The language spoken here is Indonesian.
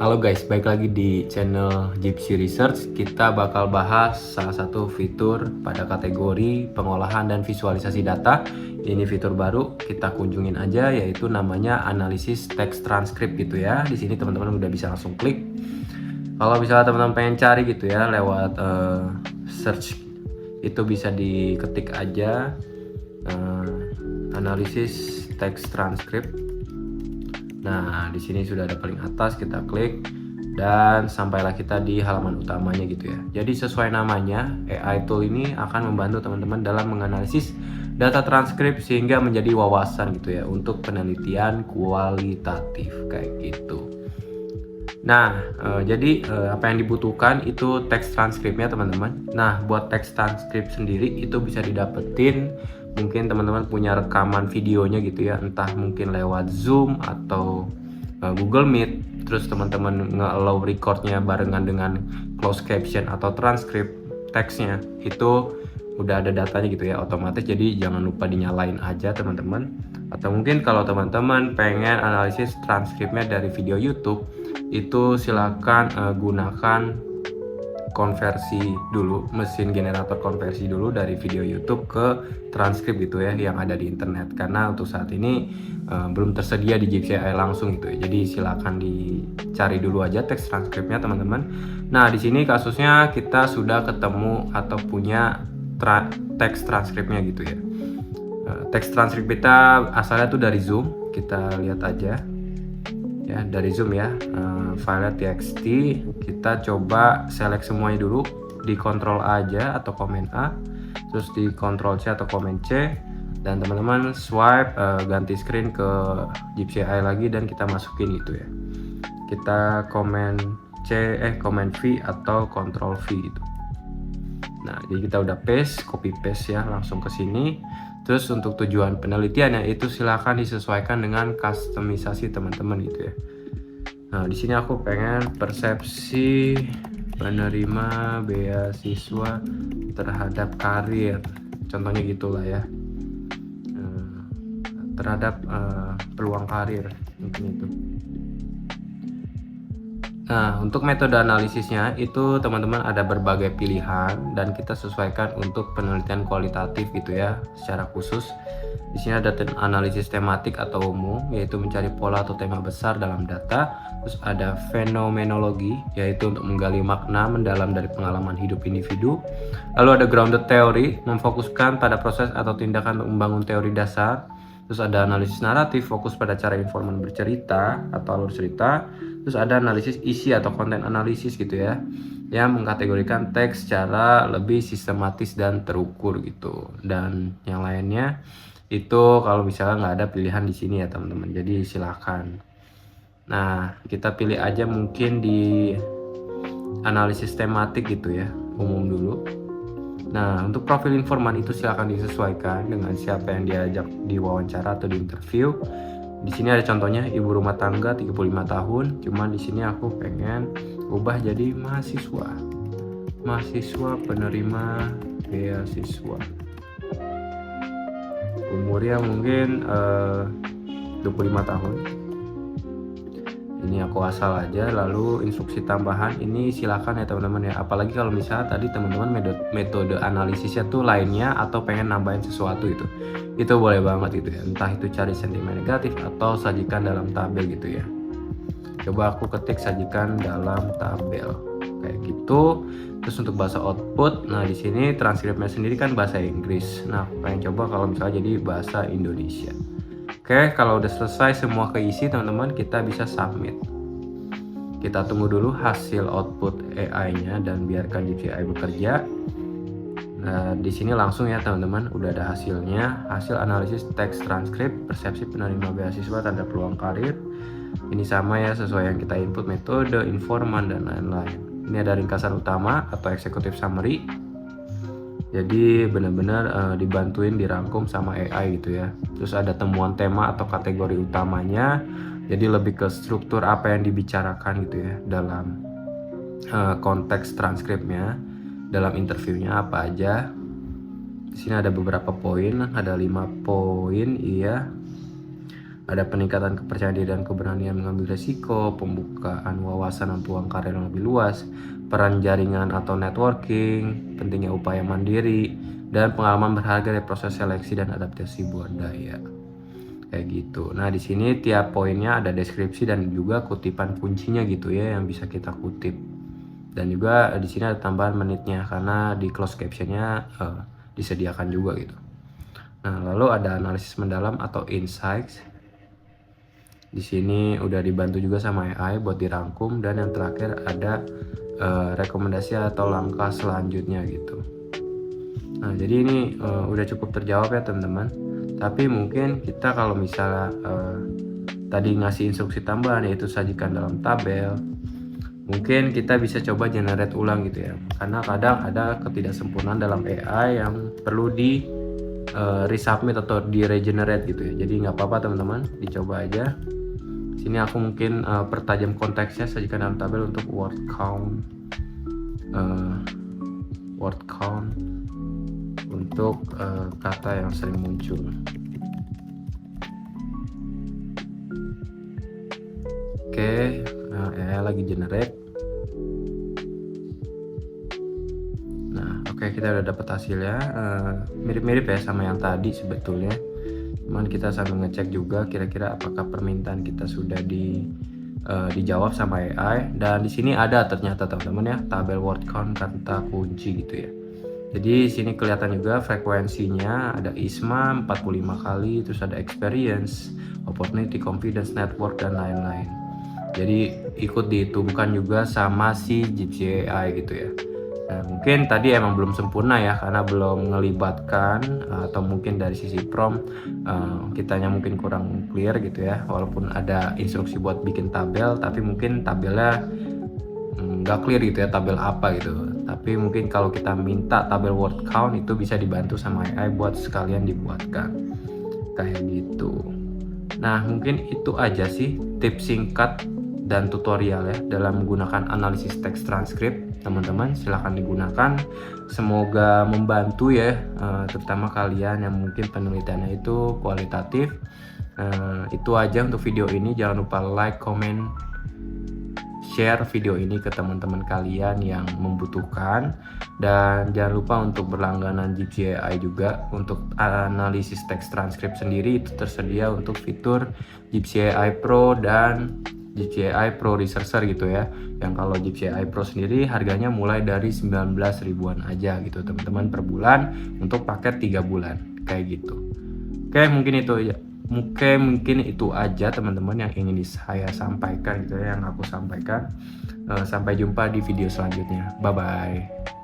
Halo guys, balik lagi di channel Gypsy Research. Kita bakal bahas salah satu fitur pada kategori pengolahan dan visualisasi data. Ini fitur baru, kita kunjungin aja, yaitu namanya analisis text transcript gitu ya. Di sini teman-teman udah bisa langsung klik. Kalau misalnya teman-teman pengen cari gitu ya lewat search, itu bisa diketik aja analisis text transcript. Nah, di sini sudah ada paling atas, kita klik dan sampailah kita di halaman utamanya gitu ya. Jadi sesuai namanya, AI tool ini akan membantu teman-teman dalam menganalisis data transkrip sehingga menjadi wawasan gitu ya untuk penelitian kualitatif kayak gitu. Nah, jadi apa yang dibutuhkan itu teks transkripnya teman-teman. Nah, buat teks transkrip sendiri itu bisa didapetin, mungkin teman-teman punya rekaman videonya gitu ya, entah mungkin lewat Zoom atau Google Meet, terus teman-teman nge-allow recordnya barengan dengan closed caption atau transkrip teksnya, itu udah ada datanya gitu ya otomatis, jadi jangan lupa dinyalain aja teman-teman. Atau mungkin kalau teman-teman pengen analisis transkripnya dari video YouTube, itu silakan gunakan konversi dulu, mesin generator konversi dulu dari video YouTube ke transkrip gitu ya yang ada di internet, karena untuk saat ini belum tersedia di Gypsy AI langsung gitu ya. Jadi silakan dicari dulu aja teks transkripnya teman-teman. Nah, di sini kasusnya kita sudah ketemu atau punya teks transkripnya gitu ya. Teks transkrip kita asalnya tuh dari Zoom, kita lihat aja ya, dari Zoom ya, file txt. Kita coba select semuanya dulu, di Ctrl aja atau Command A, terus di Ctrl C atau Command C, dan teman-teman swipe ganti screen ke Gypsy AI lagi dan kita masukin gitu ya. Kita Command V atau Ctrl V gitu. Nah, jadi kita udah copy paste ya langsung ke sini. Terus untuk tujuan penelitiannya itu silahkan disesuaikan dengan customisasi teman-teman gitu ya. Nah, di sini aku pengen persepsi penerima beasiswa terhadap karir, contohnya gitulah ya, terhadap peluang karir mungkin itu. Nah, untuk metode analisisnya itu teman-teman ada berbagai pilihan dan kita sesuaikan untuk penelitian kualitatif gitu ya secara khusus. Di sini ada analisis tematik atau umum, yaitu mencari pola atau tema besar dalam data. Terus ada fenomenologi, yaitu untuk menggali makna mendalam dari pengalaman hidup individu. Lalu ada grounded theory, memfokuskan pada proses atau tindakan untuk membangun teori dasar. Terus ada analisis naratif, fokus pada cara informan bercerita atau alur cerita. Terus ada analisis isi atau konten analisis gitu ya, yang mengkategorikan teks secara lebih sistematis dan terukur gitu. Dan yang lainnya itu kalau misalnya nggak ada pilihan di sini ya teman-teman, jadi silahkan. Nah, kita pilih aja mungkin di analisis tematik gitu ya, umum dulu. Nah, untuk profil informan itu silahkan disesuaikan dengan siapa yang diajak diwawancara atau di interview. Di sini ada contohnya ibu rumah tangga 35 tahun, cuman di sini aku pengen ubah jadi mahasiswa penerima beasiswa. Umurnya mungkin 25 tahun. Ini aku asal aja. Lalu instruksi tambahan ini silakan ya teman-teman ya, apalagi kalau misalnya tadi teman-teman metode analisisnya tuh lainnya atau pengen nambahin sesuatu itu boleh banget gitu ya, entah itu cari sentimen negatif atau sajikan dalam tabel gitu ya. Coba aku ketik sajikan dalam tabel kayak gitu. Terus untuk bahasa output, nah di sini transkripnya sendiri kan bahasa Inggris. Nah, aku pengen coba kalau misalnya jadi bahasa Indonesia. Oke, kalau udah selesai semua keisi teman-teman, kita bisa submit. Kita tunggu dulu hasil output AI-nya dan biarkan Gypsy AI bekerja. Nah, di sini langsung ya teman-teman, udah ada hasilnya. Hasil analisis teks transkrip, persepsi penerima beasiswa tanda peluang karir. Ini sama ya, sesuai yang kita input, metode, informan, dan lain-lain. Ini ada ringkasan utama atau executive summary. Jadi benar-benar dibantuin dirangkum sama AI gitu ya. Terus ada temuan tema atau kategori utamanya. Jadi lebih ke struktur apa yang dibicarakan gitu ya dalam konteks transkripnya, dalam interviewnya apa aja. Di sini ada beberapa poin, ada 5 poin iya. ada peningkatan kepercayaan diri dan keberanian mengambil risiko, pembukaan wawasan dan peluang karir yang lebih luas, peran jaringan atau networking, pentingnya upaya mandiri, dan pengalaman berharga dari proses seleksi dan adaptasi budaya. Kayak gitu. Nah, di sini tiap poinnya ada deskripsi dan juga kutipan kuncinya gitu ya yang bisa kita kutip. Dan juga di sini ada tambahan menitnya karena di closed captionnya disediakan juga gitu. Nah, lalu ada analisis mendalam atau insights. Di sini udah dibantu juga sama AI buat dirangkum, dan yang terakhir ada rekomendasi atau langkah selanjutnya gitu. Nah, jadi ini udah cukup terjawab ya teman-teman. Tapi mungkin kita kalau misalnya tadi ngasih instruksi tambahan yaitu sajikan dalam tabel, mungkin kita bisa coba generate ulang gitu ya. Karena kadang ada ketidaksempurnaan dalam AI yang perlu di resubmit atau di regenerate gitu ya. Jadi nggak apa-apa teman-teman, dicoba aja. Sini aku mungkin pertajam konteksnya, sajikan dalam tabel untuk word count untuk kata yang sering muncul. Oke, AI lagi generate. Nah, oke, kita udah dapat hasilnya. Mirip-mirip ya sama yang tadi sebetulnya. Cuman kita sambil ngecek juga kira-kira apakah permintaan kita sudah dijawab sama AI. Dan di sini ada ternyata teman-teman ya, tabel word count kata kunci gitu ya. Jadi sini kelihatan juga frekuensinya, ada ISMA 45 kali, terus ada experience, opportunity, confidence, network, dan lain-lain. Jadi ikut dihitungkan juga sama si Gypsy AI gitu ya. Nah, mungkin tadi emang belum sempurna ya karena belum ngelibatkan atau mungkin dari sisi prompt kitanya mungkin kurang clear gitu ya. Walaupun ada instruksi buat bikin tabel, tapi mungkin tabelnya nggak clear gitu ya, tabel apa gitu. Tapi mungkin kalau kita minta tabel word count itu bisa dibantu sama AI buat sekalian dibuatkan kayak gitu. Nah, mungkin itu aja sih tips singkat dan tutorial ya dalam menggunakan analisis teks transkrip. Teman-teman silahkan digunakan, semoga membantu ya, terutama kalian yang mungkin penelitiannya itu kualitatif. Itu aja untuk video ini. Jangan lupa like, comment, share video ini ke teman-teman kalian yang membutuhkan, dan jangan lupa untuk berlangganan Gypsy AI juga. Untuk analisis teks transkrip sendiri itu tersedia untuk fitur Gypsy AI Pro dan Gypsy AI Pro Researcher gitu ya. Yang kalau Gypsy AI Pro sendiri harganya mulai dari 19 ribuan aja gitu teman-teman per bulan untuk paket 3 bulan kayak gitu. Oke, mungkin itu aja teman-teman yang ingin saya sampaikan gitu ya, yang aku sampaikan. Sampai jumpa di video selanjutnya. Bye bye.